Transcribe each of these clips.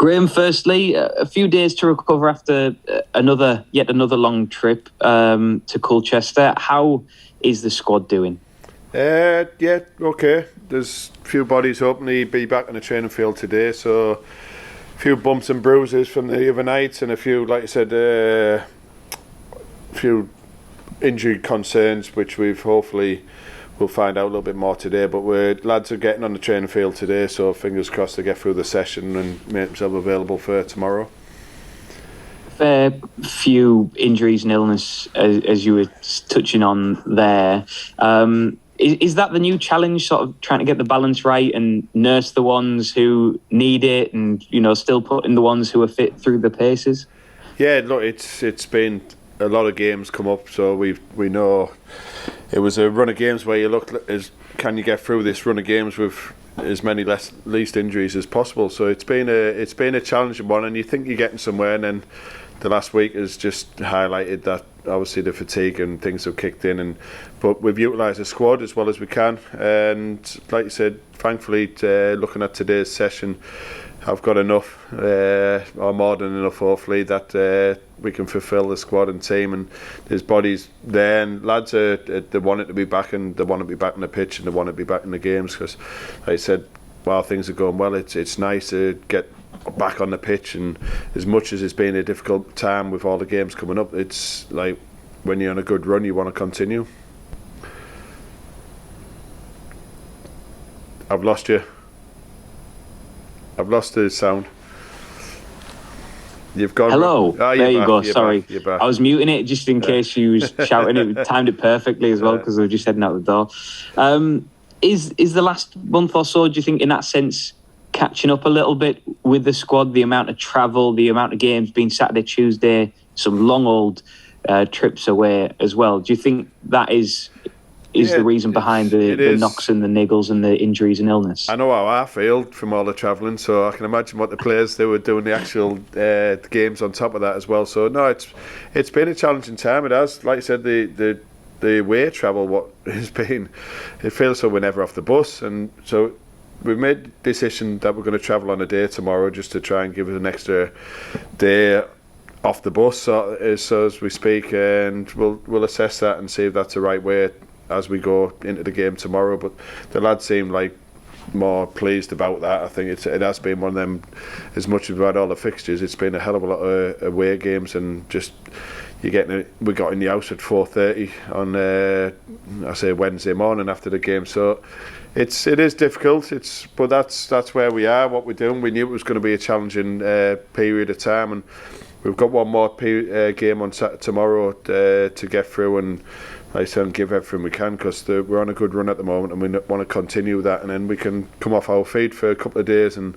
Graeme, firstly, a few days to recover after yet another long trip to Colchester. How is the squad doing? Yeah, okay. There's a few bodies hoping to be back on the training field today, so a few bumps and bruises from the other nights, and a few, like I said, a few injury concerns, which we'll find out a little bit more today. But lads are getting on the training field today, so fingers crossed they get through the session and make themselves available for tomorrow. Fair few injuries and illness, as you were touching on there. Is that the new challenge, sort of trying to get the balance right and nurse the ones who need it, and still putting the ones who are fit through the paces? Yeah, look, it's been a lot of games come up, so we know it was a run of games where you look can you get through this run of games with as many least injuries as possible. So it's been a challenging one, and you think you're getting somewhere, and then the last week has just highlighted that obviously the fatigue and things have kicked in, but we've utilised the squad as well as we can, and like you said, thankfully looking at today's session, I've got enough or more than enough hopefully that we can fulfil the squad and team, and there's bodies there, and lads are they want it to be back, and they want to be back on the pitch, and they want to be back in the games, because like I said, while things are going well, it's nice to get back on the pitch. And as much as it's been a difficult time with all the games coming up, it's like when you're on a good run, you want to continue. I've lost you. I've lost the sound. You've gone. Hello. Oh, there you go. Sorry, back. I was muting it just in case you was shouting. It timed it perfectly as well, because we were just heading out the door. Is the last month or so, do you think, in that sense, catching up a little bit with the squad? The amount of travel, the amount of games being Saturday, Tuesday, some long old trips away as well. Do you think that is the reason behind the knocks and the niggles and the injuries and illness? I know how I feel from all the travelling, so I can imagine what the players they were doing the actual games on top of that as well. So no, it's been a challenging time. It has, like I said, the away travel, what has been, it feels so we're never off the bus, and so we've made the decision that we're going to travel on a day tomorrow, just to try and give us an extra day off the bus, so as we speak, and we'll assess that and see if that's the right way as we go into the game tomorrow. But the lads seem like more pleased about that. I think it has been one of them, as much as we've had all the fixtures, it's been a hell of a lot of away games, and just we got in the house at 4:30 on I say Wednesday morning after the game, so it is difficult. But that's where we are, what we're doing. We knew it was going to be a challenging period of time, and we've got one more game on tomorrow to get through, and like I said, give everything we can, because we're on a good run at the moment, and we want to continue that, and then we can come off our feet for a couple of days and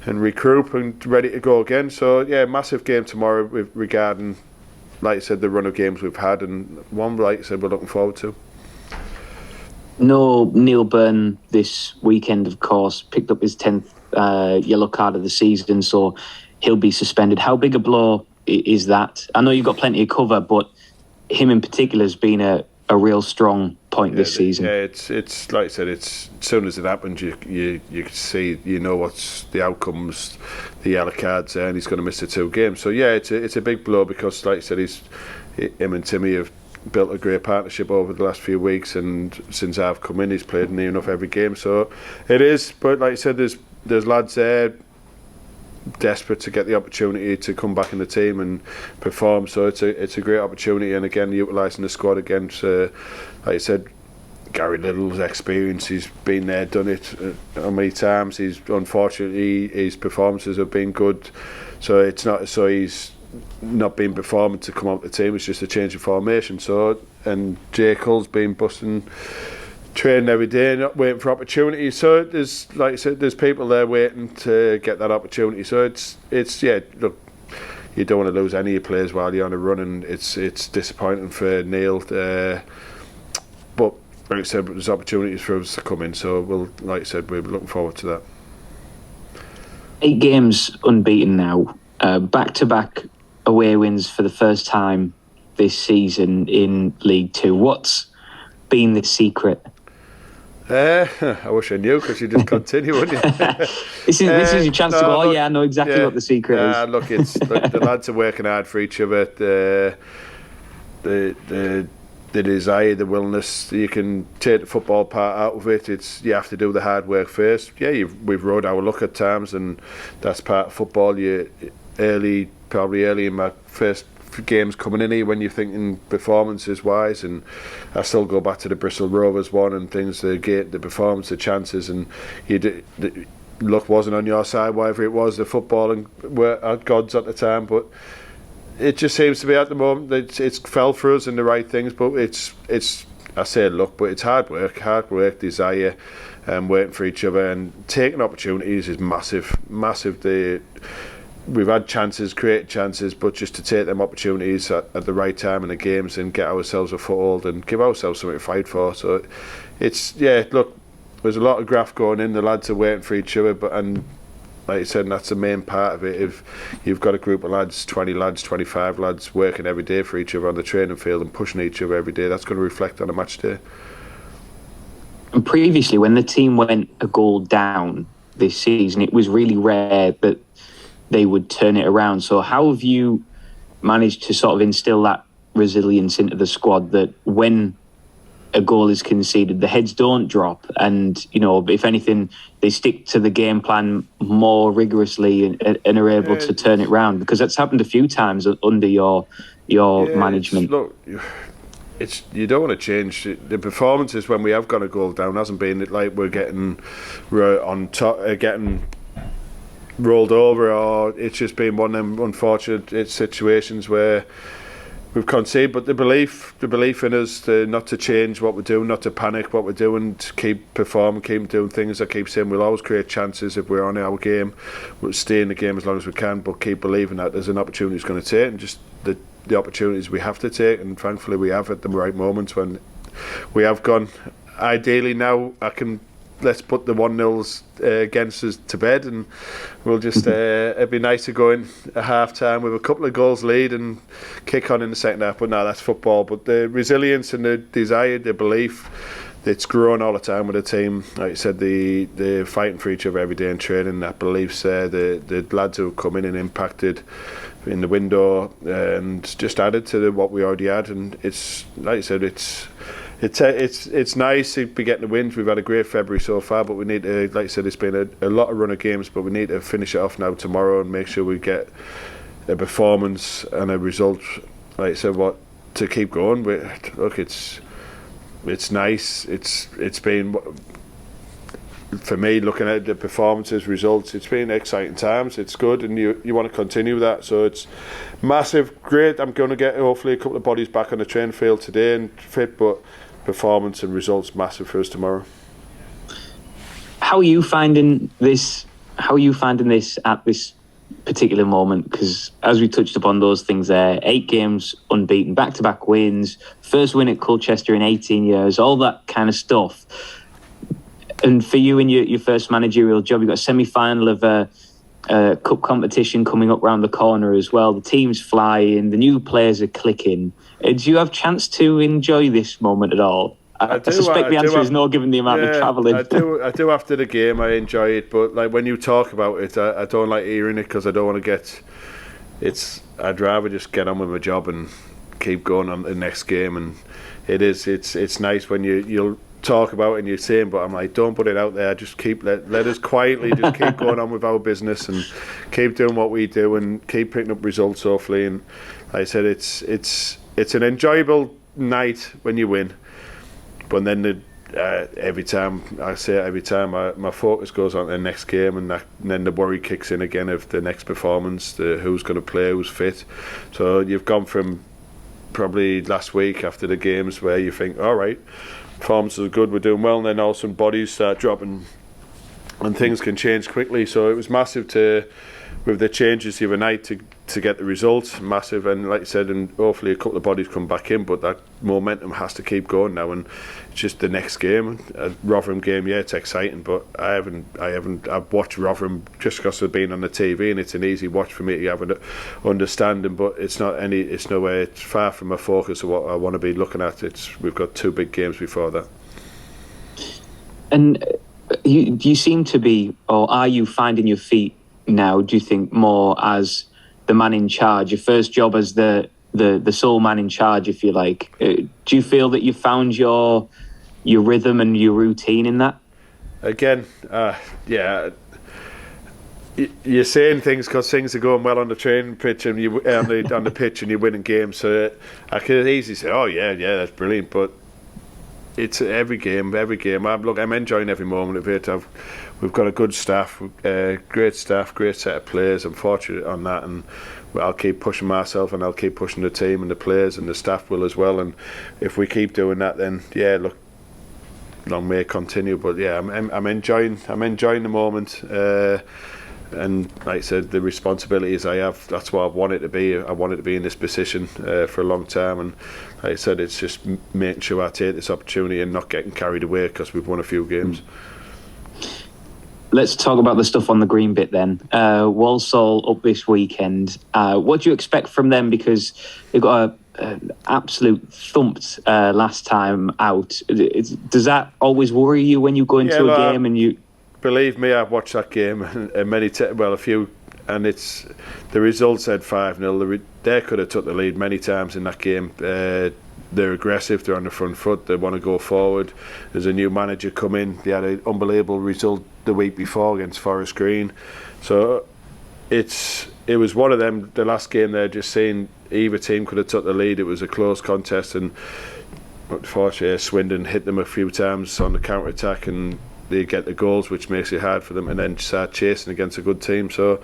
regroup and ready to go again. So yeah, massive game tomorrow regarding, like I said, the run of games we've had, and one, like I said, we're looking forward to. No Neil Byrne this weekend, of course, picked up his 10th yellow card of the season, so he'll be suspended. How big a blow is that? I know you've got plenty of cover, but him in particular has been a real strong point this season. Yeah, it's like I said, it's as soon as it happens, you can see, what's the outcomes, the yellow cards there, and he's going to miss the 2 games. So yeah, it's a big blow, because like I said, him and Timmy have built a great partnership over the last few weeks, and since I've come in, he's played near enough every game. So it is, but like I said, there's lads there desperate to get the opportunity to come back in the team and perform, so it's a great opportunity. And again, utilising the squad against like I said, Gary Little's experience, he's been there, done it how many times. Unfortunately his performances have been good, so it's not so he's not been performing to come out the team, it's just a change of formation. So, and Jay Cull's been busting training every day, not waiting for opportunities. So there's, like I said, there's people there waiting to get that opportunity. So it's yeah, look, you don't want to lose any of your players while you're on a run, and it's disappointing for Neil. But like I said, there's opportunities for us to come in. So like I said, we're looking forward to that. 8 games unbeaten now, back-to-back away wins for the first time this season in League Two. What's been the secret? I wish I knew, because you just continue, wouldn't you? This is your chance to go. look, I know exactly what the secret is. Look, the lads are working hard for each other. The desire, the willingness. You can take the football part out of it. You have to do the hard work first. Yeah, we've rode our luck at times, and that's part of football. Probably early in my first games coming in here, when you're thinking performances wise, and I still go back to the Bristol Rovers one and things, the performance, the chances, and the luck wasn't on your side, whatever it was. The football and were at gods at the time, but it just seems to be at the moment it's fell for us in the right things. But it's I say luck, but it's hard work, desire, and working for each other and taking opportunities is massive. We've had chances, created chances, but just to take them opportunities at the right time in the games and get ourselves a foothold and give ourselves something to fight for. So look, there's a lot of graft going in. The lads are waiting for each other, and like you said, that's the main part of it. If you've got a group of lads, 20 lads, 25 lads working every day for each other on the training field and pushing each other every day, that's going to reflect on a match day. And previously, when the team went a goal down this season, it was really rare that they would turn it around. So how have you managed to sort of instill that resilience into the squad, that when a goal is conceded, the heads don't drop, and if anything, they stick to the game plan more rigorously and are able to turn it around? Because that's happened a few times under your management. You don't want to change the performances when we have got a goal down. Hasn't been like we're getting on top, getting rolled over, or it's just been one of them unfortunate situations where we've conceded. But the belief in us not to change what we're doing, not to panic what we're doing, to keep performing, keep doing things. I keep saying we'll always create chances if we're on our game. We'll stay in the game as long as we can, but keep believing that there's an opportunity it's going to take, and just the opportunities we have to take, and thankfully we have at the right moments when we have gone. Ideally now let's put the 1-0s against us to bed, and we'll just it'd be nice to go in at half time with a couple of goals lead and kick on in the second half. But no, that's football. But the resilience and the desire, the belief, it's grown all the time with the team. Like you said, the fighting for each other every day in training, that belief's there. The lads who have come in and impacted in the window and just added to what we already had. And it's like you said, it's nice to be getting the wins. We've had a great February so far, but we need to, like I said, it's been a lot of run of games, but we need to finish it off now tomorrow and make sure we get a performance and a result, like I said, to keep going. But look, it's nice. It's been, for me, looking at the performances, results, it's been exciting times. It's good, and you want to continue that. So it's massive, great. I'm going to get hopefully a couple of bodies back on the training field today and fit, but performance and results massive for us tomorrow. How are you finding this? How are you finding this at this particular moment? Because as we touched upon those things there, 8 games unbeaten, back-to-back wins, first win at Colchester in 18 years, all that kind of stuff. And for you in your first managerial job, you've got a semi-final of a cup competition coming up round the corner as well. The team's flying, the new players are clicking. Do you have a chance to enjoy this moment at all? I suspect the answer is no, given the amount of travelling. I do after the game. I enjoy it, but like when you talk about it, I don't like hearing it, because I don't want to get. I'd rather just get on with my job and keep going on the next game. And it's nice when you'll talk about it and you're saying, but I'm like, don't put it out there. Just let us quietly just keep going on with our business and keep doing what we do and keep picking up results, hopefully. And like I said, it's an enjoyable night when you win, but then every time my focus goes on to the next game, and then the worry kicks in again of the next performance, who's going to play, who's fit. So you've gone from probably last week after the games where you think, all right, performances are good, we're doing well, and then all of a sudden bodies start dropping and things can change quickly. So it was massive with the changes the other night to get the results, massive. And like I said, and hopefully a couple of bodies come back in, but that momentum has to keep going now, and it's just the next game, a Rotherham game. Yeah, it's exciting, but I've watched Rotherham just because of being on the TV, and it's an easy watch for me to have an understanding, but it's nowhere, it's far from a focus of what I want to be looking at. We've got 2 big games before that. And you seem to be, or are you finding your feet now, do you think, more as the man in charge? Your first job as the sole man in charge, if you like. Do you feel that you found your rhythm and your routine in that? Again, yeah. You're saying things because things are going well on the training pitch and you on the pitch and you're winning games. So I could easily say, "Oh yeah, that's brilliant," but it's every game. I'm enjoying every moment of it. We've got a good staff, great set of players. I'm fortunate on that, and I'll keep pushing myself, and I'll keep pushing the team and the players, and the staff will as well. And if we keep doing that, then look, long may it continue. But yeah, I'm enjoying the moment. And like I said, the responsibilities I have, that's what I wanted to be. I wanted to be in this position for a long time, and like I said, it's just making sure I take this opportunity and not getting carried away because we've won a few games. Let's talk about the stuff on the green bit then. Walsall up this weekend. What do you expect from them? Because they got an absolute thumped last time out. Does that always worry you when you go into a game and you... Believe me, I've watched that game a few, and it's the result said 5-0. They could have took the lead many times in that game. They're aggressive. They're on the front foot. They want to go forward. There's a new manager come in. They had an unbelievable result the week before against Forest Green. So it was one of them. The last game there, just saying either team could have took the lead. It was a close contest, and unfortunately, Swindon hit them a few times on the counter attack and they get the goals, which makes it hard for them, and then start chasing against a good team. So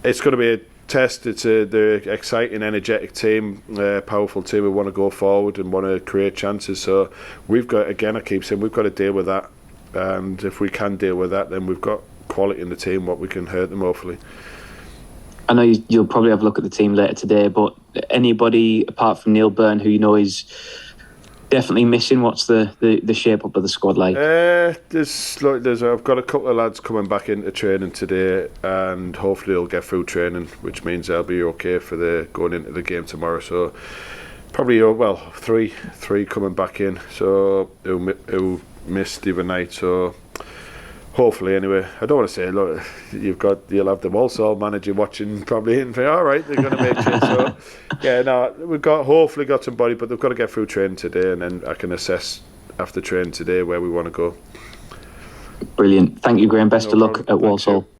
it's going to be a test. It's the exciting, energetic team, powerful team who want to go forward and want to create chances. So we've got, again, I keep saying, we've got to deal with that. And if we can deal with that, then we've got quality in the team, what we can hurt them, hopefully. I know you'll probably have a look at the team later today, but anybody apart from Neil Byrne who you know is definitely missing? What's the shape up of the squad like? I've got a couple of lads coming back into training today, and hopefully they'll get through training, which means they'll be okay for the going into the game tomorrow. So probably three coming back in. So who missed the other night. So hopefully, anyway. I don't want to say, look, you'll have the Walsall manager watching probably and think, all right, they're going to make it. So yeah, no, we've hopefully got somebody, but they've got to get through training today, and then I can assess after training today where we want to go. Brilliant. Thank you, Graeme. Best of luck at Walsall.